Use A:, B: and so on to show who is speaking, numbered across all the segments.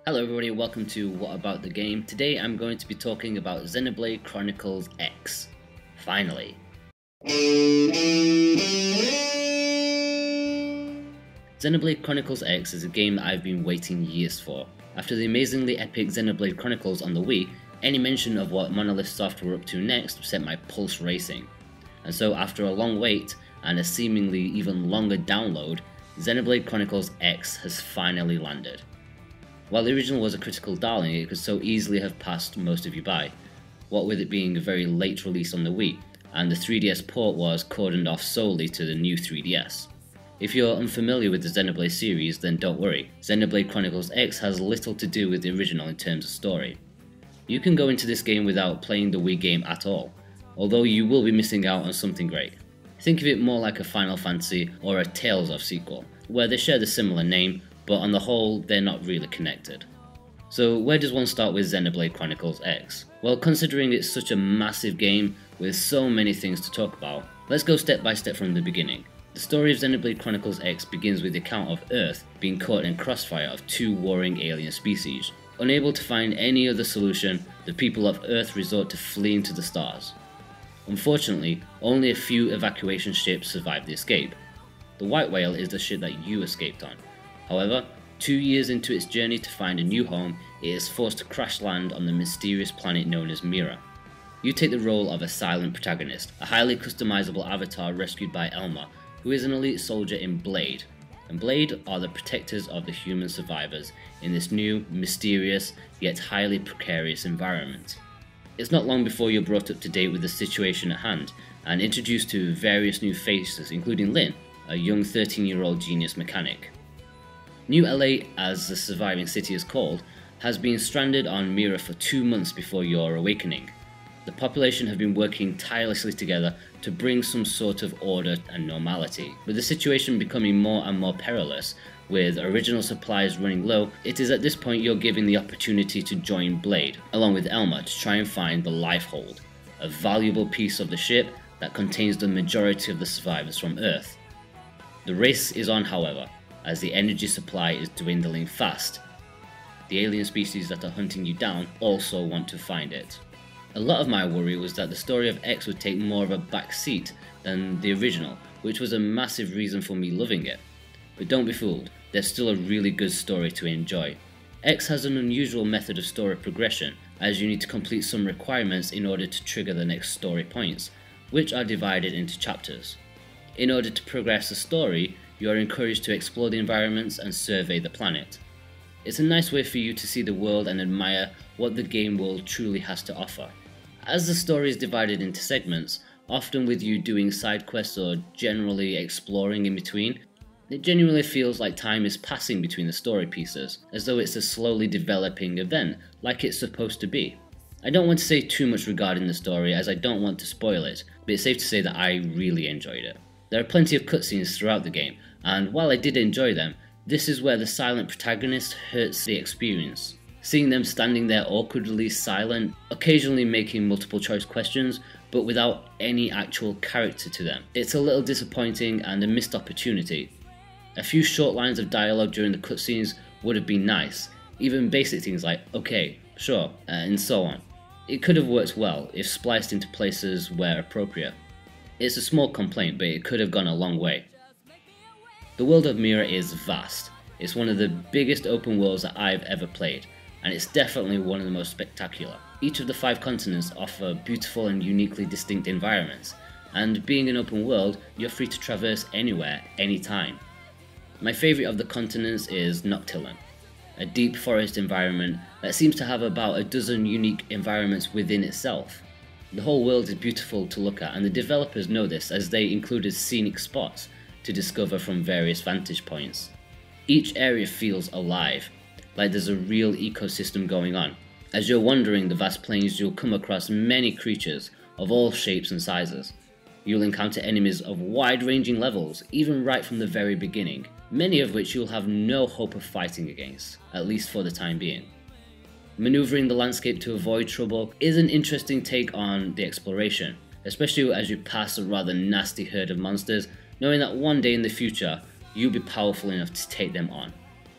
A: Hello everybody, welcome to What About the Game. Today I'm going to be talking about Xenoblade Chronicles X. Finally. Xenoblade Chronicles X is a game that I've been waiting years for. After the amazingly epic Xenoblade Chronicles on the Wii, any mention of what Monolith Soft were up to next sent my pulse racing. And so after a long wait and a seemingly even longer download, Xenoblade Chronicles X has finally landed. While the original was a critical darling, it could so easily have passed most of you by, what with it being a very late release on the Wii, and the 3DS port was cordoned off solely to the new 3DS. If you're unfamiliar with the Xenoblade series, then don't worry, Xenoblade Chronicles X has little to do with the original in terms of story. You can go into this game without playing the Wii game at all, although you will be missing out on something great. Think of it more like a Final Fantasy or a Tales of sequel, where they share the similar name, but on the whole, they're not really connected. So where does one start with Xenoblade Chronicles X? Well, considering it's such a massive game with so many things to talk about, let's go step by step from the beginning. The story of Xenoblade Chronicles X begins with the account of Earth being caught in crossfire of two warring alien species. Unable to find any other solution, the people of Earth resort to fleeing to the stars. Unfortunately, only a few evacuation ships survive the escape. The White Whale is the ship that you escaped on. However, 2 years into its journey to find a new home, it is forced to crash land on the mysterious planet known as Mira. You take the role of a silent protagonist, a highly customizable avatar rescued by Elma, who is an elite soldier in Blade. And Blade are the protectors of the human survivors in this new, mysterious, yet highly precarious environment. It's not long before you're brought up to date with the situation at hand, and introduced to various new faces including Lynn, a young 13-year-old genius mechanic. New LA, as the surviving city is called, has been stranded on Mira for 2 months before your awakening. The population have been working tirelessly together to bring some sort of order and normality. With the situation becoming more and more perilous, with original supplies running low, it is at this point you're given the opportunity to join Blade, along with Elma, to try and find the Lifehold, a valuable piece of the ship that contains the majority of the survivors from Earth. The race is on, however, as the energy supply is dwindling fast. The alien species that are hunting you down also want to find it. A lot of my worry was that the story of X would take more of a back seat than the original, which was a massive reason for me loving it. But don't be fooled, there's still a really good story to enjoy. X has an unusual method of story progression, as you need to complete some requirements in order to trigger the next story points, which are divided into chapters. In order to progress the story, you are encouraged to explore the environments and survey the planet. It's a nice way for you to see the world and admire what the game world truly has to offer. As the story is divided into segments, often with you doing side quests or generally exploring in between, it genuinely feels like time is passing between the story pieces, as though it's a slowly developing event, like it's supposed to be. I don't want to say too much regarding the story as I don't want to spoil it, but it's safe to say that I really enjoyed it. There are plenty of cutscenes throughout the game, and while I did enjoy them, this is where the silent protagonist hurts the experience. Seeing them standing there awkwardly silent, occasionally making multiple choice questions, but without any actual character to them. It's a little disappointing and a missed opportunity. A few short lines of dialogue during the cutscenes would have been nice, even basic things like okay, sure, and so on. It could have worked well if spliced into places where appropriate. It's a small complaint, but it could have gone a long way. The world of Mira is vast. It's one of the biggest open worlds that I've ever played, and it's definitely one of the most spectacular. Each of the 5 continents offer beautiful and uniquely distinct environments, and being an open world, you're free to traverse anywhere, anytime. My favourite of the continents is Noctilon, a deep forest environment that seems to have about a dozen unique environments within itself. The whole world is beautiful to look at, and the developers know this as they included scenic spots to discover from various vantage points. Each area feels alive, like there's a real ecosystem going on. As you're wandering the vast plains, you'll come across many creatures of all shapes and sizes. You'll encounter enemies of wide-ranging levels, even right from the very beginning, many of which you'll have no hope of fighting against, at least for the time being. Maneuvering the landscape to avoid trouble is an interesting take on the exploration, especially as you pass a rather nasty herd of monsters, knowing that one day in the future, you'll be powerful enough to take them on.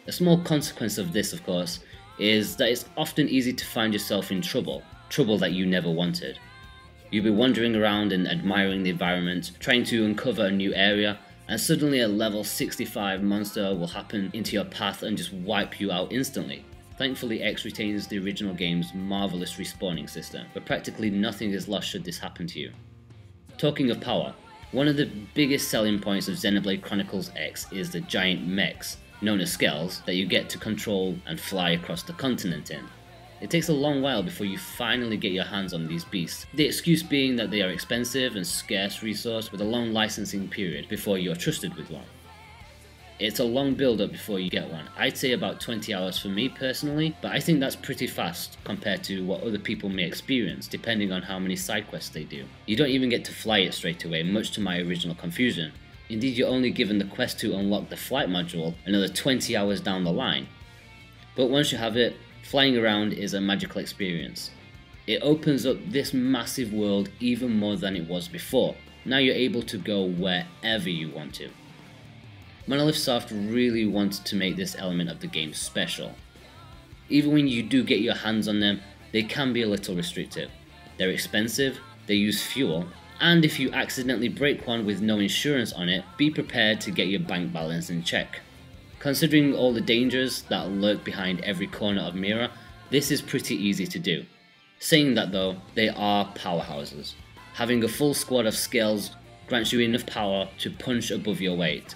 A: A small consequence of this, of course, is that it's often easy to find yourself in trouble that you never wanted. You'll be wandering around and admiring the environment, trying to uncover a new area, and suddenly a level 65 monster will happen into your path and just wipe you out instantly. Thankfully, X retains the original game's marvellous respawning system, but practically nothing is lost should this happen to you. Talking of power, one of the biggest selling points of Xenoblade Chronicles X is the giant mechs, known as skells, that you get to control and fly across the continent in. It takes a long while before you finally get your hands on these beasts, the excuse being that they are expensive and scarce resource with a long licensing period before you are trusted with one. It's a long build up before you get one. I'd say about 20 hours for me personally, but I think that's pretty fast compared to what other people may experience depending on how many side quests they do. You don't even get to fly it straight away, much to my original confusion. Indeed, you're only given the quest to unlock the flight module another 20 hours down the line. But once you have it, flying around is a magical experience. It opens up this massive world even more than it was before. Now you're able to go wherever you want to. Monolith Soft really wanted to make this element of the game special. Even when you do get your hands on them, they can be a little restrictive. They're expensive, they use fuel, and if you accidentally break one with no insurance on it, be prepared to get your bank balance in check. Considering all the dangers that lurk behind every corner of Mira, this is pretty easy to do. Saying that though, they are powerhouses. Having a full squad of scales grants you enough power to punch above your weight,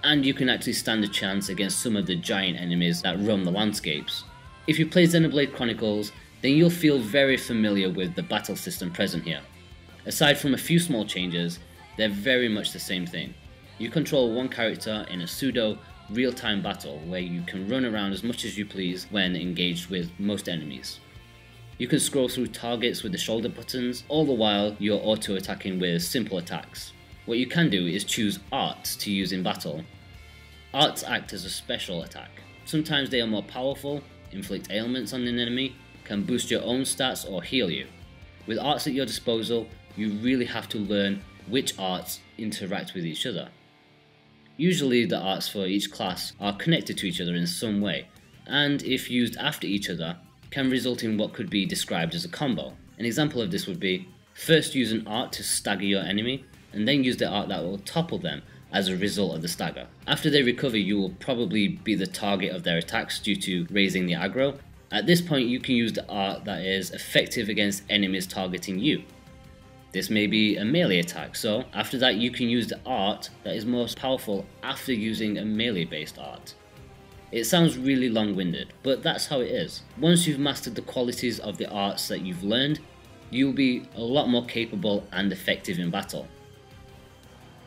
A: and you can actually stand a chance against some of the giant enemies that roam the landscapes. If you play Xenoblade Chronicles, then you'll feel very familiar with the battle system present here. Aside from a few small changes, they're very much the same thing. You control one character in a pseudo real-time battle where you can run around as much as you please when engaged with most enemies. You can scroll through targets with the shoulder buttons, all the while you're auto-attacking with simple attacks. What you can do is choose arts to use in battle. Arts act as a special attack. Sometimes they are more powerful, inflict ailments on an enemy, can boost your own stats or heal you. With arts at your disposal, you really have to learn which arts interact with each other. Usually the arts for each class are connected to each other in some way, and if used after each other, can result in what could be described as a combo. An example of this would be, first use an art to stagger your enemy, and then use the art that will topple them as a result of the stagger. After they recover, you will probably be the target of their attacks due to raising the aggro. At this point, you can use the art that is effective against enemies targeting you. This may be a melee attack, so after that you can use the art that is most powerful after using a melee based art. It sounds really long-winded, but that's how it is. Once you've mastered the qualities of the arts that you've learned, you'll be a lot more capable and effective in battle.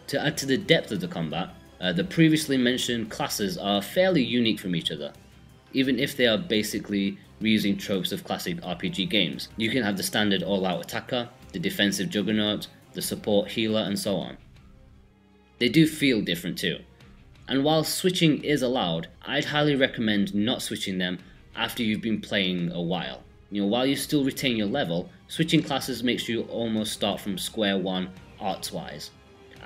A: To add to the depth of the combat, the previously mentioned classes are fairly unique from each other, even if they are basically reusing tropes of classic RPG games. You can have the standard all-out attacker, the defensive juggernaut, the support healer, and so on. They do feel different too, and while switching is allowed, I'd highly recommend not switching them after you've been playing a while. While you still retain your level, switching classes makes you almost start from square one arts wise.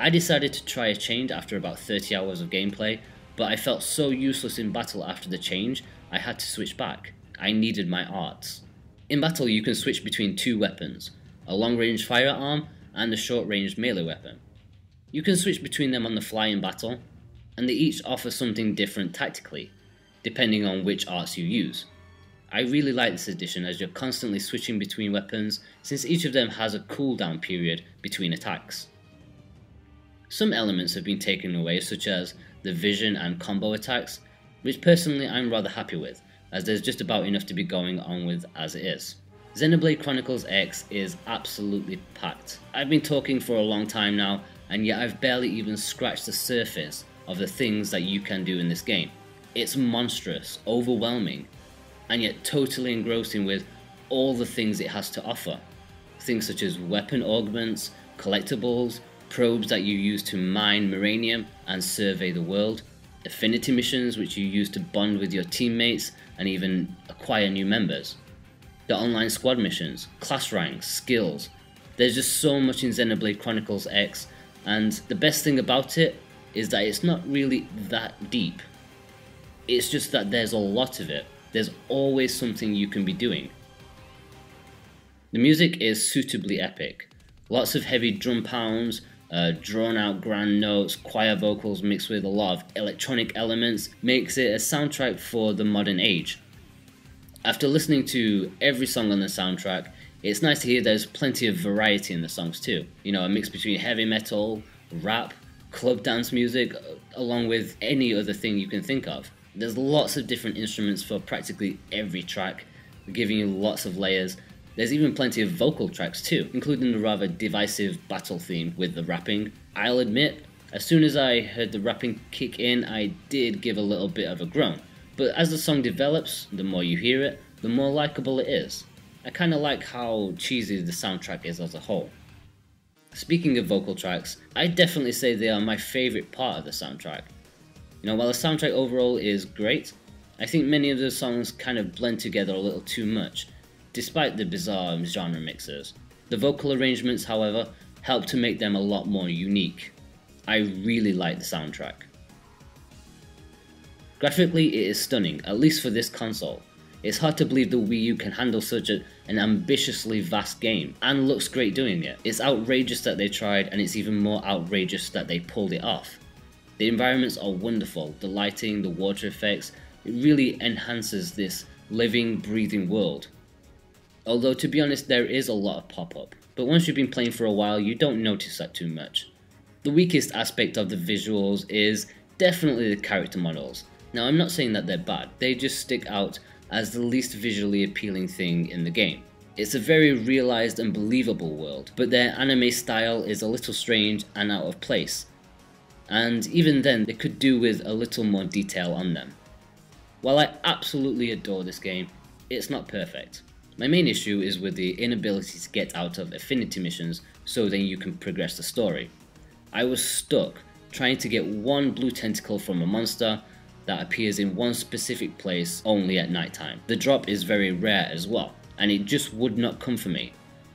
A: I decided to try a change after about 30 hours of gameplay, but I felt so useless in battle after the change, I had to switch back. I needed my arts. In battle you can switch between two weapons, a long-range firearm and a short-range melee weapon. You can switch between them on the fly in battle, and they each offer something different tactically, depending on which arts you use. I really like this addition as you're constantly switching between weapons since each of them has a cooldown period between attacks. Some elements have been taken away, such as the vision and combo attacks, which personally I'm rather happy with, as there's just about enough to be going on with as it is. Xenoblade Chronicles X is absolutely packed. I've been talking for a long time now, and yet I've barely even scratched the surface of the things that you can do in this game. It's monstrous, overwhelming, and yet totally engrossing with all the things it has to offer. Things such as weapon augments, collectibles, probes that you use to mine Miranium and survey the world, affinity missions which you use to bond with your teammates and even acquire new members, the online squad missions, class ranks, skills. There's just so much in Xenoblade Chronicles X, and the best thing about it is that it's not really that deep. It's just that there's a lot of it, There's always something you can be doing. The music is suitably epic. Lots of heavy drum pounds, drawn out grand notes, choir vocals mixed with a lot of electronic elements makes it a soundtrack for the modern age. After listening to every song on the soundtrack, it's nice to hear there's plenty of variety in the songs too. You know, a mix between heavy metal, rap, club dance music, along with any other thing you can think of. There's lots of different instruments for practically every track, giving you lots of layers. There's even plenty of vocal tracks too, including the rather divisive battle theme with the rapping. I'll admit, as soon as I heard the rapping kick in, I did give a little bit of a groan. But as the song develops, the more you hear it, the more likable it is. I kinda like how cheesy the soundtrack is as a whole. Speaking of vocal tracks, I'd definitely say they are my favourite part of the soundtrack. You know, while the soundtrack overall is great, I think many of the songs kind of blend together a little too much, despite the bizarre genre mixes. The vocal arrangements, however, help to make them a lot more unique. I really like the soundtrack. Graphically, it is stunning, at least for this console. It's hard to believe the Wii U can handle such an ambitiously vast game, and looks great doing it. It's outrageous that they tried, and it's even more outrageous that they pulled it off. The environments are wonderful, the lighting, the water effects, it really enhances this living, breathing world. Although to be honest, there is a lot of pop-up, but once you've been playing for a while, you don't notice that too much. The weakest aspect of the visuals is definitely the character models. Now, I'm not saying that they're bad, they just stick out as the least visually appealing thing in the game. It's a very realised and believable world, but their anime style is a little strange and out of place. And even then, they could do with a little more detail on them. While I absolutely adore this game, it's not perfect. My main issue is with the inability to get out of affinity missions so then you can progress the story. I was stuck trying to get one blue tentacle from a monster that appears in one specific place only at nighttime. The drop is very rare as well, and it just would not come for me.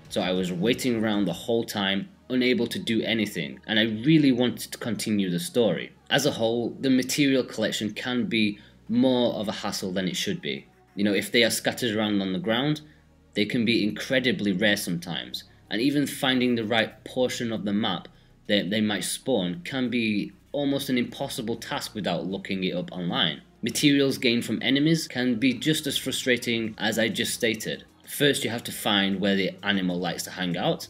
A: So I was waiting around the whole time, unable to do anything, and I really wanted to continue the story. As a whole, the material collection can be more of a hassle than it should be. You know, if they are scattered around on the ground, they can be incredibly rare sometimes, and even finding the right portion of the map that they might spawn can be almost an impossible task without looking it up online. Materials gained from enemies can be just as frustrating as I just stated. First you have to find where the animal likes to hang out,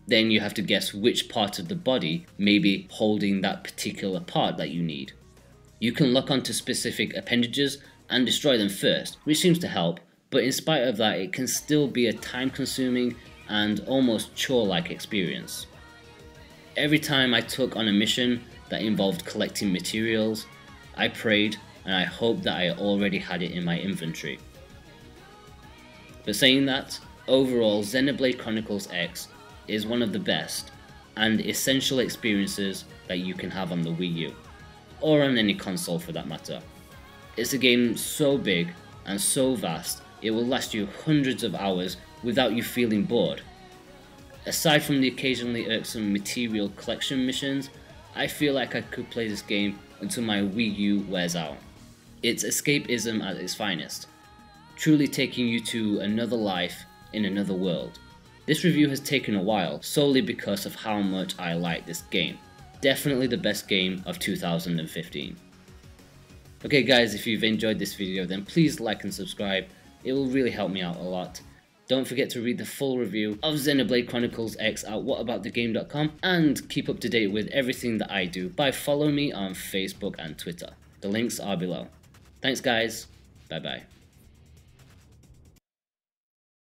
A: then you have to guess which part of the body may be holding that particular part that you need. You can lock onto specific appendages and destroy them first, which seems to help, but in spite of that it can still be a time consuming and almost chore-like experience. Every time I took on a mission that involved collecting materials, I prayed and I hoped that I already had it in my inventory. But saying that, overall Xenoblade Chronicles X is one of the best and essential experiences that you can have on the Wii U, or on any console for that matter. It's a game so big and so vast, it will last you hundreds of hours without you feeling bored. Aside from the occasionally irksome material collection missions, I feel like I could play this game until my Wii U wears out. It's escapism at its finest, truly taking you to another life in another world. This review has taken a while, solely because of how much I like this game. Definitely the best game of 2015. Okay guys, if you've enjoyed this video then please like and subscribe, it will really help me out a lot. Don't forget to read the full review of Xenoblade Chronicles X at whataboutthegame.com and keep up to date with everything that I do by following me on Facebook and Twitter. The links are below. Thanks guys, bye bye.